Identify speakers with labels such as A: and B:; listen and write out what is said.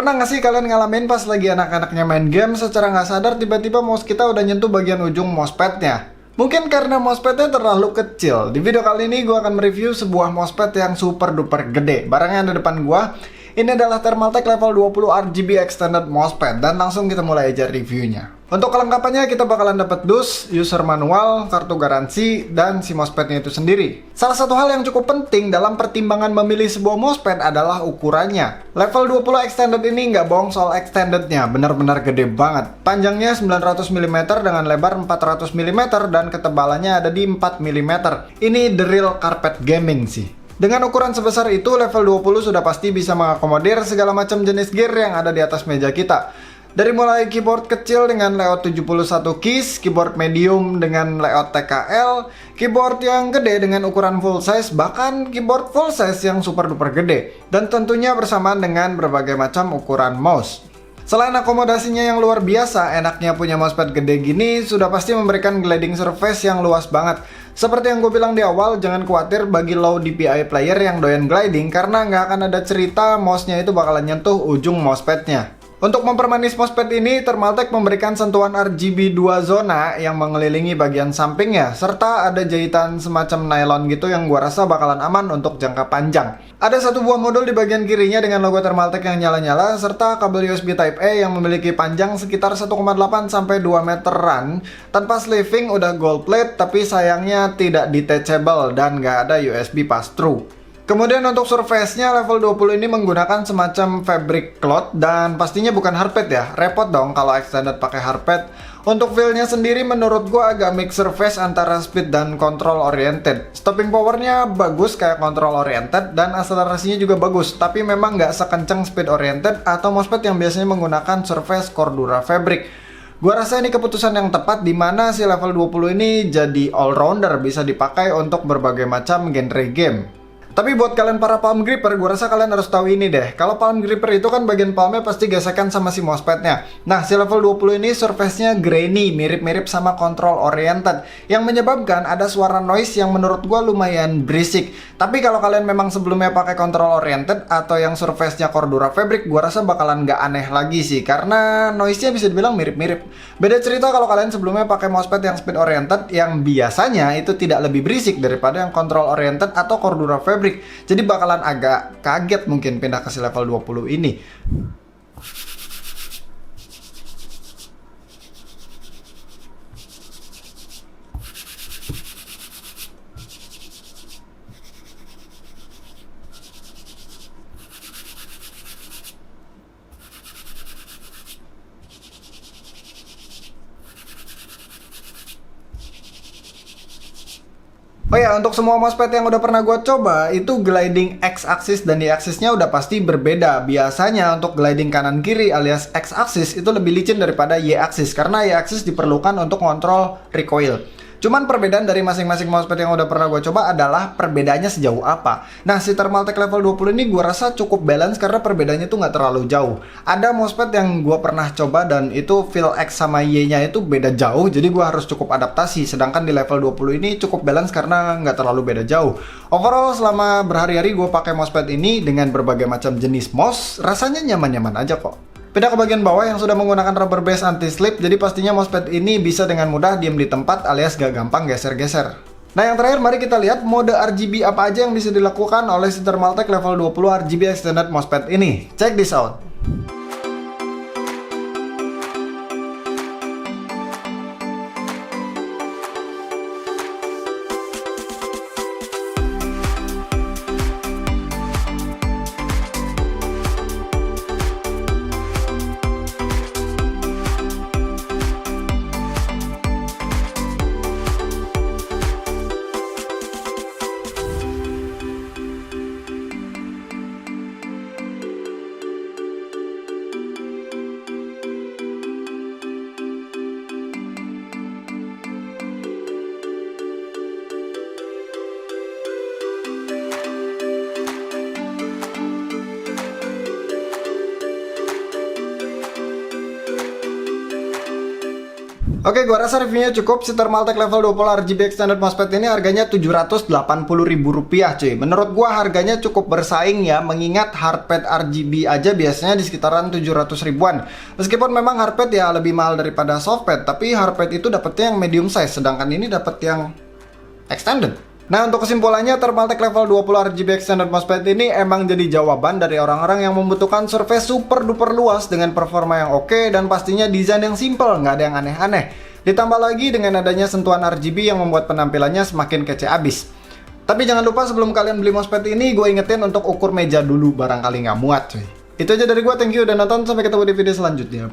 A: Pernah nggak sih kalian ngalamin pas lagi anak-anaknya main game secara nggak sadar tiba-tiba mouse kita udah nyentuh bagian ujung mousepadnya? Mungkin karena mousepadnya terlalu kecil. Di video kali ini gue akan mereview sebuah mousepad yang super duper gede. Barangnya ada depan gue. Ini adalah Thermaltake level 20 RGB Extended Mousepad dan langsung kita mulai aja reviewnya. Untuk kelengkapannya kita bakalan dapat dus, user manual, kartu garansi, dan si mousepadnya itu sendiri. Salah satu hal yang cukup penting dalam pertimbangan memilih sebuah mousepad adalah ukurannya. Level 20 Extended ini nggak bohong soal extendednya, benar-benar gede banget. Panjangnya 900 mm dengan lebar 400 mm dan ketebalannya ada di 4 mm. Ini the real carpet gaming sih. Dengan ukuran sebesar itu, level 20 sudah pasti bisa mengakomodir segala macam jenis gear yang ada di atas meja kita. Dari mulai keyboard kecil dengan layout 71 keys, keyboard medium dengan layout TKL, keyboard yang gede dengan ukuran full size, bahkan keyboard full size yang super duper gede. Dan tentunya bersamaan dengan berbagai macam ukuran mouse. Selain akomodasinya yang luar biasa, enaknya punya mousepad gede gini sudah pasti memberikan gliding surface yang luas banget. Seperti yang gue bilang di awal, jangan khawatir bagi low DPI player yang doyan gliding karena nggak akan ada cerita mouse-nya itu bakalan nyentuh ujung mousepadnya. Untuk mempermanis mousepad ini, Thermaltake memberikan sentuhan RGB 2 zona yang mengelilingi bagian sampingnya, serta ada jahitan semacam nylon gitu yang gua rasa bakalan aman untuk jangka panjang. Ada satu buah modul di bagian kirinya dengan logo Thermaltake yang nyala-nyala, serta kabel USB Type-A yang memiliki panjang sekitar 1,8 sampai 2 meteran. Tanpa sleeving udah gold plate, tapi sayangnya tidak detachable dan nggak ada USB pass-through. Kemudian untuk surface-nya level 20 ini menggunakan semacam fabric cloth dan pastinya bukan hardpad ya. Repot dong kalau extended pakai hardpad. Untuk feel-nya sendiri menurut gua agak mix surface antara speed dan control oriented. Stopping power-nya bagus kayak control oriented dan akselerasinya juga bagus, tapi memang nggak sekencang speed oriented atau mousepad yang biasanya menggunakan surface Cordura fabric. Gua rasa ini keputusan yang tepat di mana si level 20 ini jadi all-rounder, bisa dipakai untuk berbagai macam genre game. Tapi buat kalian para palm gripper, gue rasa kalian harus tahu ini deh. Kalau palm gripper itu kan bagian palmnya pasti gesekan sama si mousepadnya. Nah, si level 20 ini surface-nya grainy, mirip-mirip sama control oriented, yang menyebabkan ada suara noise yang menurut gue lumayan berisik. Tapi kalau kalian memang sebelumnya pakai control oriented atau yang surface-nya Cordura fabric, gue rasa bakalan nggak aneh lagi sih, karena noise-nya bisa dibilang mirip-mirip. Beda cerita kalau kalian sebelumnya pakai mousepad yang speed oriented, yang biasanya itu tidak lebih berisik daripada yang control oriented atau Cordura fabric. Jadi bakalan agak kaget mungkin pindah ke si level 20 ini. Oh ya, untuk semua mousepad yang udah pernah gue coba, itu gliding X-axis dan Y-axisnya udah pasti berbeda. Biasanya untuk gliding kanan-kiri alias X-axis itu lebih licin daripada Y-axis, karena Y-axis diperlukan untuk kontrol recoil. Cuman perbedaan dari masing-masing mousepad yang udah pernah gue coba adalah perbedaannya sejauh apa. Nah, si Thermaltake level 20 ini gue rasa cukup balance karena perbedaannya tuh nggak terlalu jauh. Ada mousepad yang gue pernah coba dan itu feel X sama Y-nya itu beda jauh, jadi gue harus cukup adaptasi. Sedangkan di level 20 ini cukup balance karena nggak terlalu beda jauh. Overall, selama berhari-hari gue pakai mousepad ini dengan berbagai macam jenis mouse, rasanya nyaman-nyaman aja kok. Pindah ke bagian bawah yang sudah menggunakan rubber base anti-slip, jadi pastinya mousepad ini bisa dengan mudah diem di tempat alias gak gampang geser-geser. Nah, yang terakhir mari kita lihat mode RGB apa aja yang bisa dilakukan oleh si Thermaltake level 20 RGB Extended Mousepad ini. Check this out! Oke, gua rasa reviewnya cukup. Si Thermaltake level 20 RGB Extended MOSFET ini harganya Rp780.000 cuy. Menurut gua harganya cukup bersaing ya, mengingat hardpad RGB aja biasanya di sekitaran 700 ribuan. Meskipun memang hardpad ya lebih mahal daripada softpad, tapi hardpad itu dapetnya yang medium size, sedangkan ini dapet yang extended. Nah, untuk kesimpulannya, Thermaltake level 20 RGB Extended MOSFET ini emang jadi jawaban dari orang-orang yang membutuhkan surface super duper luas dengan performa yang oke dan pastinya desain yang simple, nggak ada yang aneh-aneh. Ditambah lagi dengan adanya sentuhan RGB yang membuat penampilannya semakin kece abis. Tapi jangan lupa sebelum kalian beli MOSFET ini, gue ingetin untuk ukur meja dulu, barangkali nggak muat cuy. Itu aja dari gue, thank you udah nonton, sampai ketemu di video selanjutnya.